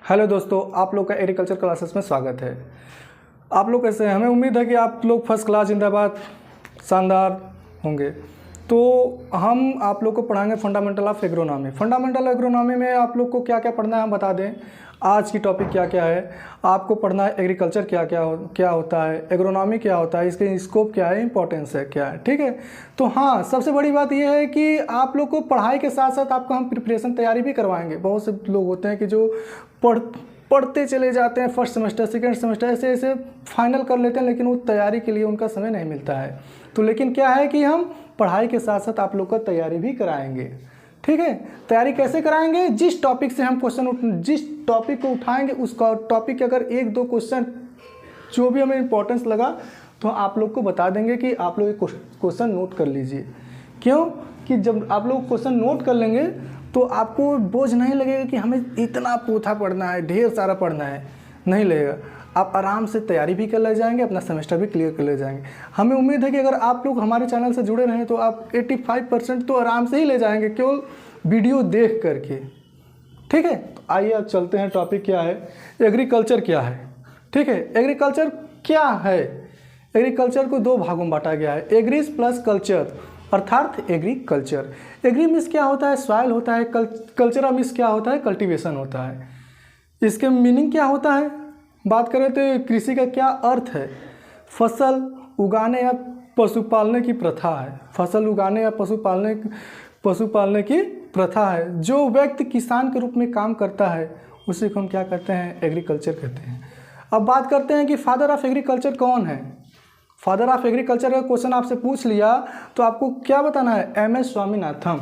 Hello दोस्तों, आप लोग का एग्रीकल्चर क्लासेस में स्वागत है। आप लोग कैसे हैं? हमें उम्मीद है कि आप लोग फर्स्ट क्लास जिंदाबाद शानदार होंगे। तो हम आप लोग को पढ़ाएंगे fundamental of agronomy. Fundamental agronomy में आप लोग को क्या क्या पढ़ना है हम बता दें। आज की टॉपिक क्या क्या है आपको पढ़ना है। एग्रीकल्चर क्या होता है, एग्रोनॉमी क्या होता है, इसके स्कोप क्या है, इंपॉर्टेंस है क्या है, ठीक है। तो हाँ, सबसे बड़ी बात यह है कि आप लोग को पढ़ाई के साथ साथ आपको हम प्रिपरेशन तैयारी भी करवाएंगे। बहुत से लोग होते हैं कि जो पढ़ते चले जाते हैं, फर्स्ट सेमेस्टर सेकेंड सेमेस्टर ऐसे ऐसे फाइनल कर लेते हैं, लेकिन वो तैयारी के लिए उनका समय नहीं मिलता है। तो लेकिन क्या है कि हम पढ़ाई के साथ साथ आप लोग का तैयारी भी कराएंगे, ठीक है। तैयारी कैसे कराएंगे? जिस टॉपिक से हम जिस टॉपिक को उठाएंगे उस टॉपिक के अगर एक दो क्वेश्चन जो भी हमें इंपॉर्टेंस लगा तो आप लोग को बता देंगे कि आप लोग क्वेश्चन नोट कर लीजिए। क्यों कि जब आप लोग क्वेश्चन नोट कर लेंगे तो आपको बोझ नहीं लगेगा कि हमें इतना पोथा पढ़ना है, ढेर सारा पढ़ना है, नहीं लगेगा। आप आराम से तैयारी भी कर ले जाएंगे, अपना सेमेस्टर भी क्लियर कर ले जाएंगे। हमें उम्मीद है कि अगर आप लोग हमारे चैनल से जुड़े रहें तो आप 85% तो आराम से ही ले जाएंगे, केवल वीडियो देख करके, ठीक है। तो आइए अब चलते हैं, टॉपिक क्या है, एग्रीकल्चर क्या है, ठीक है। एग्रीकल्चर क्या है? एग्रीकल्चर को दो भागों में बांटा गया है, एग्रीज प्लस कल्चर, अर्थात एग्रीकल्चर। एग्री मीन्स क्या होता है? सॉइल होता है। कल्चर मीन्स क्या होता है? कल्टीवेशन होता है। इसके मीनिंग क्या होता है? बात करें तो कृषि का क्या अर्थ है? फसल उगाने या पशु पालने की प्रथा है। फसल उगाने या पशु पालने की प्रथा है। जो व्यक्ति किसान के रूप में काम करता है उसी को हम क्या कहते हैं? एग्रीकल्चर कहते हैं। अब बात करते हैं कि फादर ऑफ एग्रीकल्चर कौन है। फादर ऑफ एग्रीकल्चर का क्वेश्चन आपसे पूछ लिया तो आपको क्या बताना है? एम.एस. स्वामीनाथन।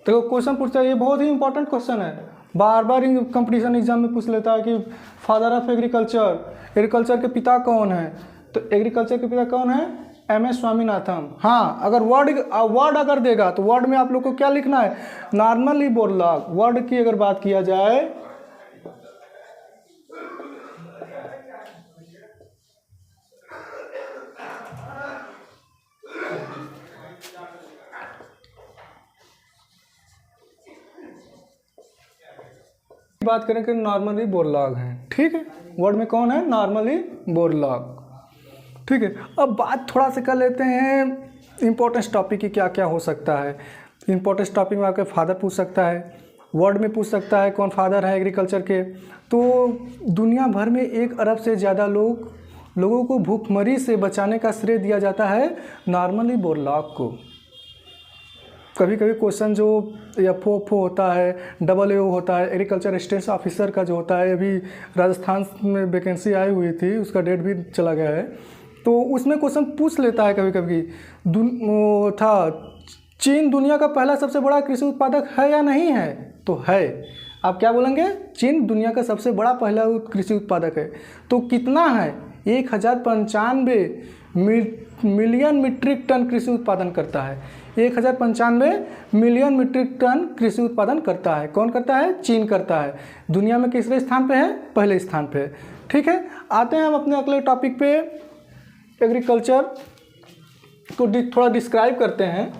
तो क्वेश्चन पूछता है, ये बहुत ही इंपॉर्टेंट क्वेश्चन है, बार बार कंपटीशन एग्जाम में पूछ लेता है कि फादर ऑफ एग्रीकल्चर के पिता कौन है। तो एग्रीकल्चर के पिता कौन है? एम.एस. स्वामीनाथन। हाँ, अगर वर्ड अगर देगा तो वर्ड में आप लोग को क्या लिखना है? Normally Borlaug. वर्ड की अगर बात किया जाए बात करें कि नॉर्मली बोरलॉग हैं, ठीक है। वर्ड में कौन है? नॉर्मली बोरलॉग, ठीक है। अब बात थोड़ा सा कर लेते हैं इंपॉर्टेंस टॉपिक की, क्या क्या हो सकता है। इंपॉर्टेंस टॉपिक में आपके फादर पूछ सकता है, वर्ड में पूछ सकता है कौन फादर है एग्रीकल्चर के। तो दुनिया भर में 1 अरब से ज़्यादा लोगों को भूखमरी से बचाने का श्रेय दिया जाता है नॉर्मली बोरलॉग को। कभी कभी क्वेश्चन जो एफ.ओ. होता है, AAO होता है, एग्रीकल्चर असिस्टेंट ऑफिसर का जो होता है, अभी राजस्थान में वैकेंसी आई हुई थी, उसका डेट भी चला गया है, तो उसमें क्वेश्चन पूछ लेता है कभी कभी। चीन दुनिया का पहला सबसे बड़ा कृषि उत्पादक है या नहीं है? तो है। आप क्या बोलेंगे? चीन दुनिया का सबसे बड़ा पहला कृषि उत्पादक है। तो कितना है? 1095 मिलियन मीट्रिक टन कृषि उत्पादन करता है। 1095 मिलियन मीट्रिक टन कृषि उत्पादन करता है। कौन करता है? चीन करता है। दुनिया में किसरे स्थान पे है? पहले स्थान पे है, ठीक है। आते हैं हम अपने अगले टॉपिक पे, एग्रीकल्चर को थोड़ा डिस्क्राइब करते हैं,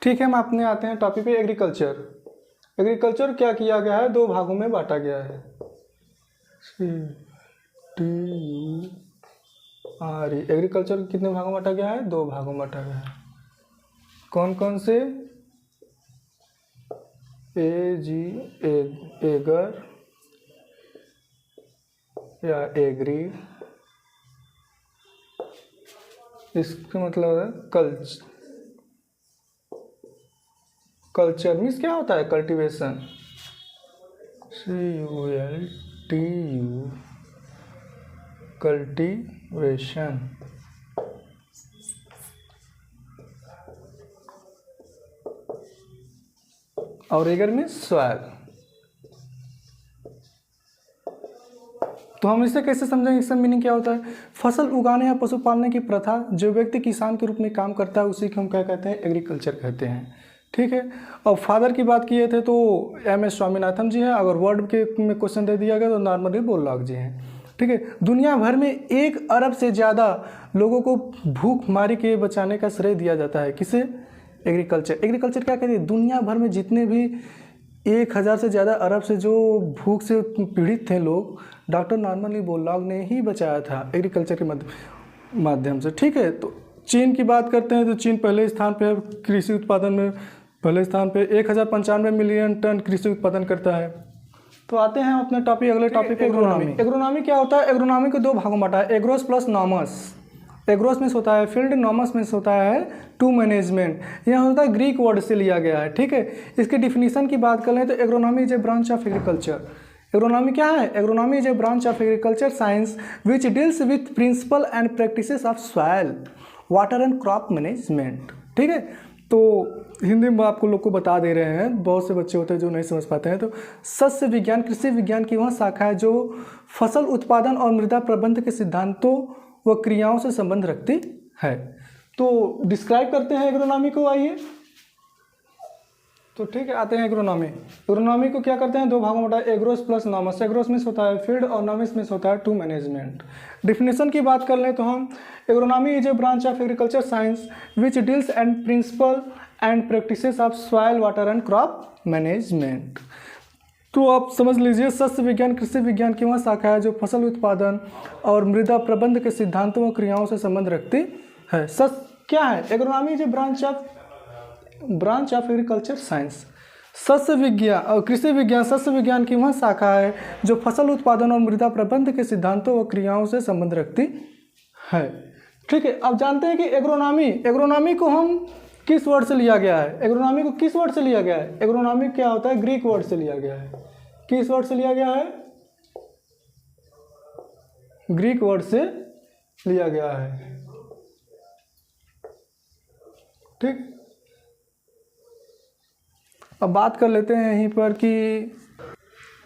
ठीक है। हम अपने आते हैं टॉपिक पे, एग्रीकल्चर। एग्रीकल्चर क्या किया गया है? 2 भागों में बांटा गया है। एग्रीकल्चर कितने भागों में बांटा गया है? 2 भागों में बांटा गया है। कौन कौन से? एगर या एग्री, इसका मतलब है कल्चर मीन्स क्या होता है? कल्टीवेशन। CULTU cultivation. और एगर में सॉइल। तो हम इसे कैसे समझेंगे, इसका मीनिंग क्या होता है? फसल उगाने या पशु पालने की प्रथा, जो व्यक्ति किसान के रूप में काम करता है उसी को हम क्या कहते हैं? एग्रीकल्चर कहते हैं। ठीक है। और फादर की बात किए थे तो एम.एस. स्वामीनाथन जी हैं। अगर वर्ड के में क्वेश्चन दे दिया गया तो नॉर्मली बोरलॉग जी हैं। ठीक है। दुनिया भर में 1 अरब से ज़्यादा लोगों को भूखमारी के बचाने का श्रेय दिया जाता है। किसे? एग्रीकल्चर। एग्रीकल्चर क्या कहते हैं? दुनिया भर में जितने भी 1000 से ज़्यादा अरब से जो भूख से पीड़ित थे लोग, डॉक्टर नॉर्मली बोरलॉग ने ही बचाया था एग्रीकल्चर के माध्यम से। ठीक है। तो चीन की बात करते हैं तो चीन पहले स्थान पे है कृषि उत्पादन में, पहले स्थान पे 1095 मिलियन टन कृषि उत्पादन करता है। तो आते हैं अपने टॉपिक, अगले टॉपिक पे, एग्रोनॉमी। एग्रोनॉमी क्या होता है? एग्रोनॉमी को 2 भागों में बांटा है, एग्रोस प्लस नॉमस। एग्रोस में होता है फील्ड, नॉमस में होता है टू मैनेजमेंट। यह होता है ग्रीक वर्ड से लिया गया है। ठीक है। इसके डिफिनीशन की बात करें तो agronomy is a branch of agriculture. Agronomy क्या है? Agronomy is a branch of agriculture science which deals with principles and practices of soil, water and crop management. ठीक है। तो हिंदी में आपको लोग को बता दे रहे हैं, बहुत से बच्चे होते हैं जो नहीं समझ पाते हैं। तो सस्य विज्ञान कृषि विज्ञान की वह शाखा है जो फसल उत्पादन और मृदा प्रबंधन के सिद्धांतों व क्रियाओं से संबंध रखती है। तो डिस्क्राइब करते हैं एग्रोनॉमी को, आइए। तो ठीक है, आते हैं एग्रोनॉमी। एग्रोनॉमी को क्या करते हैं? 2 भागों में बांटा है, एग्रोस प्लस नॉमस। एग्रोस में होता है फील्ड और नॉमस में होता है टू मैनेजमेंट। डिफिनेशन की बात कर लें तो हम agronomy is a branch of agriculture science which deals and principles and practices of soil, water and crop management. तो आप समझ लीजिए, सस्य विज्ञान कृषि विज्ञान की वह शाखा है जो फसल उत्पादन और मृदा प्रबंधन के सिद्धांतों और क्रियाओं से संबंध रखती है। क्या है? Agronomy is a branch of agriculture science. सस्य विज्ञान और कृषि विज्ञान, सस्य विज्ञान की वह शाखा है जो फसल उत्पादन और मृदा प्रबंधन के सिद्धांतों और क्रियाओं से संबंध रखती है। ठीक है। अब जानते हैं कि एग्रोनॉमी को हम किस वर्ड से लिया गया है? एग्रोनॉमी को किस वर्ड से लिया गया है? एग्रोनॉमी क्या होता है? ग्रीक वर्ड से लिया गया है। किस वर्ड से लिया गया है? ग्रीक वर्ड से लिया गया है। ठीक। अब बात कर लेते हैं यहीं पर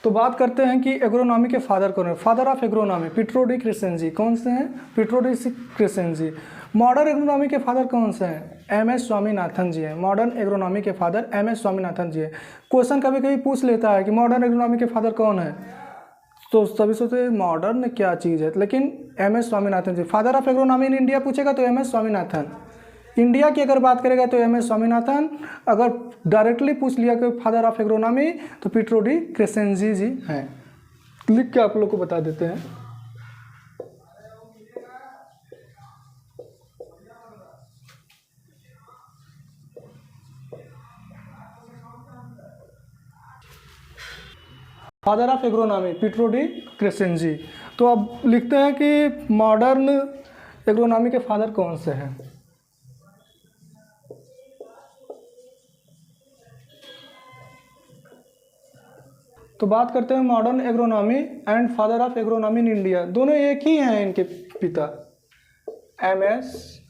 तो बात करते हैं कि एग्रोनॉमी के फादर कौन है? Father of agronomy Pietro de Crescenzi. कौन से हैं? Pietro de Crescenzi. Modern agronomy के फादर कौन से हैं? एम.एस. स्वामीनाथन जी हैं। मॉडर्न एग्रोनॉमी के फादर एम.एस. स्वामीनाथन जी हैं। क्वेश्चन कभी कभी पूछ लेता है कि मॉडर्न एग्रोनॉमी के फादर कौन है, तो सभी सोचते मॉडर्न क्या चीज़ है, लेकिन M S. Swaminathan ji. Father of agronomy in India पूछेगा तो एम.एस. स्वामीनाथन। इंडिया की अगर बात करेगा तो एम.एस. स्वामीनाथन। अगर डायरेक्टली पूछ लिया कि फादर ऑफ एग्रोनॉमी तो पिट्रो डी क्रेसेंजी जी हैं। लिख के आप लोग को बता देते हैं। Father of agronomy Pietro de Crescenzi. तो अब लिखते हैं कि मॉडर्न एग्रोनॉमी के फादर कौन से हैं? तो बात करते हैं modern agronomy and father of agronomy in India. दोनों एक ही हैं इनके पिता, एम.एस.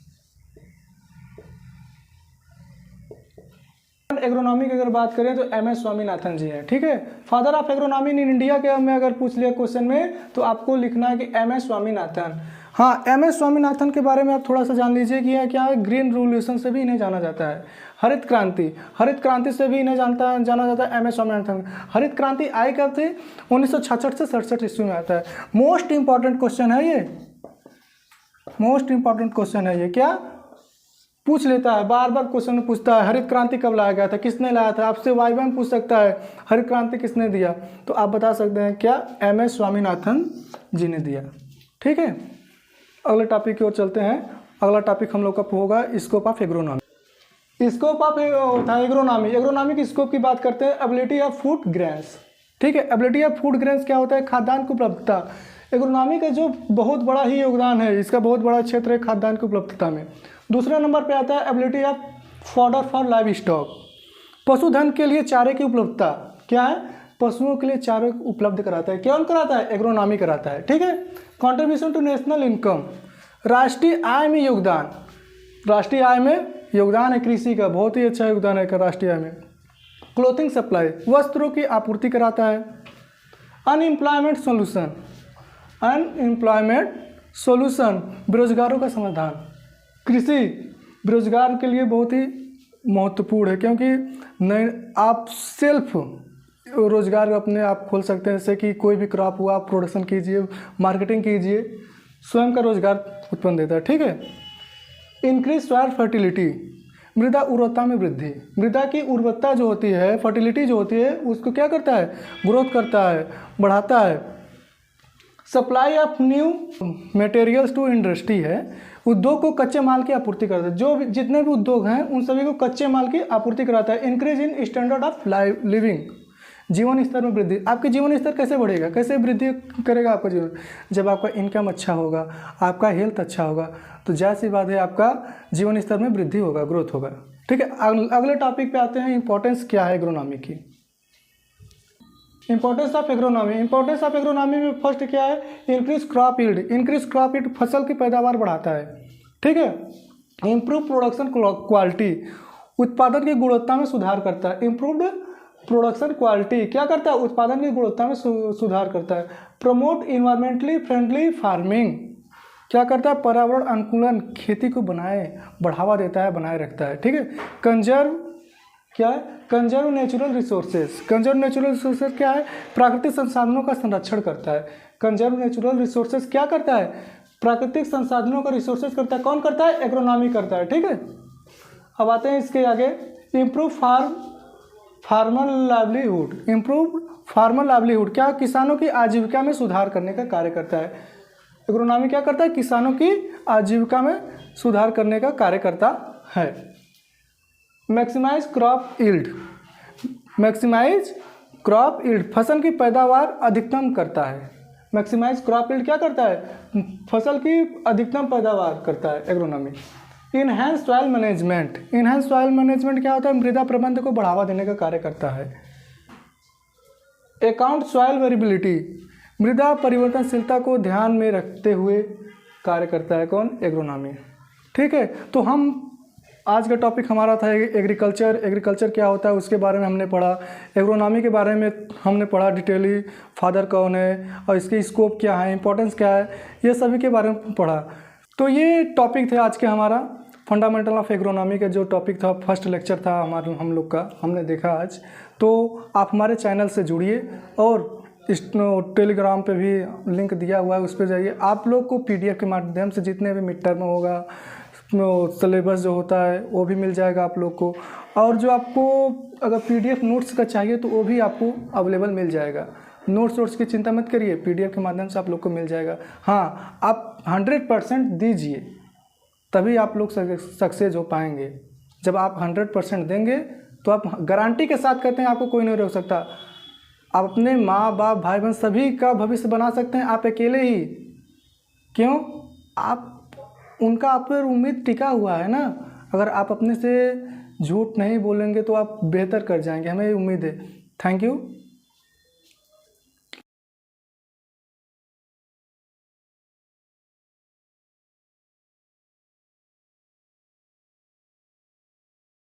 एग्रोनॉमी की अगर बात करें तो एम.एस. स्वामीनाथन जी हैं। ठीक है। Father of agronomy in India के में अगर पूछ लिया क्वेश्चन में तो आपको लिखना है कि एम.एस. स्वामीनाथन। हाँ, एम.एस. स्वामीनाथन के बारे में आप थोड़ा सा जान लीजिए कि यह क्या है। ग्रीन रिवोल्यूशन से भी इन्हें जाना जाता है। हरित क्रांति से भी इन्हें जाना जाता है एम.एस. स्वामीनाथन। हरित क्रांति आई कब थी? 1966 से 67 ईस्वी में आता है। मोस्ट इंपॉर्टेंट क्वेश्चन है ये, मोस्ट इंपॉर्टेंट क्वेश्चन है ये। क्या पूछ लेता है, बार बार क्वेश्चन पूछता है, हरित क्रांति कब लाया गया था, किसने लाया था? आपसे वाइवा में पूछ सकता है हरित क्रांति किसने दिया, तो आप बता सकते हैं क्या? एम.एस. स्वामीनाथन जी ने दिया। ठीक है। अगले टॉपिक की ओर चलते हैं। अगला टॉपिक हम लोग का होगा scope of agronomy. Scope of agronomy. Agronomy की स्कोप की बात करते हैं। Ability of food grains. ठीक है। एबिलिटी ऑफ फूड ग्रेन्स क्या होता है? खाद्यान्न की उपलब्धता। एग्रोनॉमी का जो बहुत बड़ा ही योगदान है, इसका बहुत बड़ा क्षेत्र है खाद्यान्न की उपलब्धता में। दूसरे नंबर पे आता है ability of fodder for live stock. पशुधन के लिए चारे की उपलब्धता। क्या है? पशुओं के लिए चारे उपलब्ध कराता है। कौन कराता है? एग्रोनॉमी कराता है। ठीक है। Contribution to national income. राष्ट्रीय आय में योगदान। राष्ट्रीय आय में योगदान है कृषि का, बहुत ही अच्छा योगदान है राष्ट्रीय आय में। क्लोथिंग सप्लाई, वस्त्रों की आपूर्ति कराता है। Unemployment solution. अनएम्प्लॉयमेंट सॉल्यूशन, बेरोजगारों का समाधान। कृषि बेरोजगार के लिए बहुत ही महत्वपूर्ण है, क्योंकि नए आप सेल्फ रोजगार अपने आप खोल सकते हैं। जैसे कि कोई भी क्रॉप हुआ, आप प्रोडक्शन कीजिए, मार्केटिंग कीजिए, स्वयं का रोजगार उत्पन्न देता है। ठीक है। इंक्रीज सॉइल फर्टिलिटी, मृदा उर्वरता में वृद्धि। मृदा की उर्वरता जो होती है, फर्टिलिटी जो होती है, उसको क्या करता है, ग्रोथ करता है, बढ़ाता है। Supply of new materials to industry है, उद्योग को कच्चे माल की आपूर्ति करता है। जो जितने भी उद्योग हैं उन सभी को कच्चे माल की आपूर्ति कराता है। Increase in standard of living, जीवन स्तर में वृद्धि। आपके जीवन स्तर कैसे बढ़ेगा, कैसे वृद्धि करेगा आपका जीवन, जब आपका इनकम अच्छा होगा, आपका हेल्थ अच्छा होगा, तो जाहिर सी बात है आपका जीवन स्तर में वृद्धि होगा, ग्रोथ होगा। ठीक है। अगले टॉपिक पे आते हैं, इंपॉर्टेंस क्या है एग्रोनॉमी की। Importance of agronomy, importance of agronomy में फर्स्ट क्या है, increase crop yield. Increase crop yield फसल की पैदावार बढ़ाता है। ठीक है। इम्प्रूव प्रोडक्शन क्वालिटी, उत्पादन की गुणवत्ता में सुधार करता है। इम्प्रूव्ड प्रोडक्शन क्वालिटी क्या करता है, उत्पादन की गुणवत्ता में सुधार करता है। प्रमोट इन्वायरमेंटली फ्रेंडली फार्मिंग, क्या करता है, पर्यावरण अनुकूलन खेती को बढ़ावा देता है, बनाए रखता है। ठीक है। कंजर्व क्या है, conserve natural resources. Conserve natural resources क्या है, प्राकृतिक संसाधनों का संरक्षण करता है। कंजर्व नेचुरल रिसोर्सेज क्या करता है, प्राकृतिक संसाधनों का रिसोर्सेज करता है। कौन करता है, एग्रोनॉमी करता है। ठीक है। अब आते हैं इसके आगे, improve farmer livelihood. Improve farmer livelihood क्या, किसानों की आजीविका में सुधार करने का कार्य करता है। एग्रोनॉमी क्या करता है, किसानों की आजीविका में सुधार करने का कार्य करता है। Maximize crop yield, maximize crop yield फसल की पैदावार अधिकतम करता है। मैक्सिमाइज क्रॉप यील्ड क्या करता है, फसल की अधिकतम पैदावार करता है agronomy. Enhance soil management, enhance soil management क्या होता है, मृदा प्रबंधन को बढ़ावा देने का कार्य करता है। अकाउंट सॉइल वेरिएबिलिटी, मृदा परिवर्तनशीलता को ध्यान में रखते हुए कार्य करता है कौन, एग्रोनॉमी। ठीक है। तो हम आज का टॉपिक हमारा था एग्रीकल्चर। एग्रीकल्चर क्या होता है उसके बारे में हमने पढ़ा। एग्रोनॉमी के बारे में हमने पढ़ा डिटेली, फादर कौन है और इसकी स्कोप क्या है, इंपॉर्टेंस क्या है, ये सभी के बारे में पढ़ा। तो ये टॉपिक थे आज के हमारा फंडामेंटल ऑफ एग्रोनॉमी का जो टॉपिक था, फर्स्ट लेक्चर था हम लोग का, हमने देखा आज। तो आप हमारे चैनल से जुड़िए और इस टेलीग्राम पे भी लिंक दिया हुआ है, उस पर जाइए। आप लोग को PDF के माध्यम से जितने भी मिड टर्म होगा, सिलेबस जो होता है वो भी मिल जाएगा आप लोग को। और जो आपको अगर PDF नोट्स का चाहिए तो वो भी आपको अवेलेबल मिल जाएगा। नोट्स की चिंता मत करिए, PDF के माध्यम से आप लोग को मिल जाएगा। हाँ, आप 100% दीजिए, तभी आप लोग सक्सेस हो पाएंगे। जब आप 100% देंगे तो आप गारंटी के साथ कहते हैं आपको कोई नहीं रोक सकता। आप अपने माँ बाप भाई बहन सभी का भविष्य बना सकते हैं आप अकेले ही। क्यों, आप उनका आप पर उम्मीद टिका हुआ है ना। अगर आप अपने से झूठ नहीं बोलेंगे तो आप बेहतर कर जाएंगे, हमें उम्मीद है। Thank you.